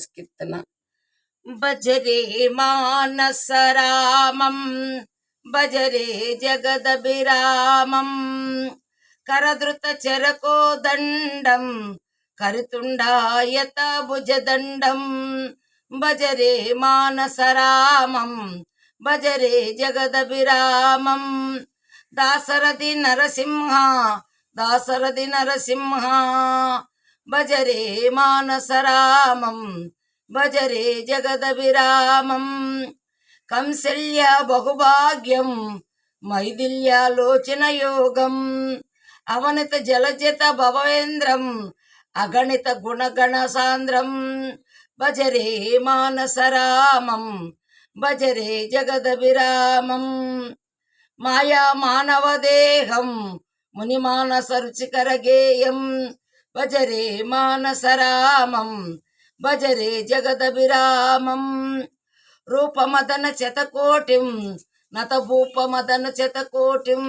కీర్తన. భజరే మానస రామం భజరే జగదభిరామం కరధృత చరకోదండం కరితుండాయత భుజదండం భజరే మానస రామం భజరే జగదభిరామం దాశరథి నరసింహ దాశరథి నరసింహ భజరే మానస రామం భజరే జగదభిరామం కంసల్య బహుభాగ్యం మైథిల్యాలోచన యోగం అవనిత జలజత భవేంద్రం అగణిత గుణగణ సాంద్రం భజరే మానస రామం భజరే జగదభిరామం మాయా మానవ దేహం మునిమానస రుచికర గేయం భజరే మానస రామం భజరే జగదభిరామం రూపమదన శతకోటిం నతభూపమదన శతకోటిం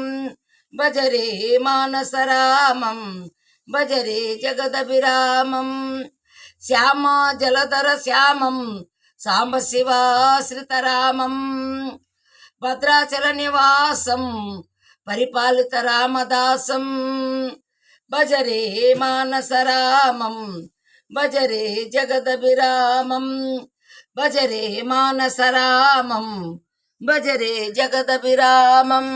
భజరే మానస రామం భజరే జగదభిరామం శ్యామ జలధర శ్యామం సాంబ శివాశ్రితరామం భద్రాచల నివాసం పరిపాలిత రామదాసం భజరే మానస రామం భజరే జగదభిరామం భజరే మానస రామం భజరే జగదభిరామం.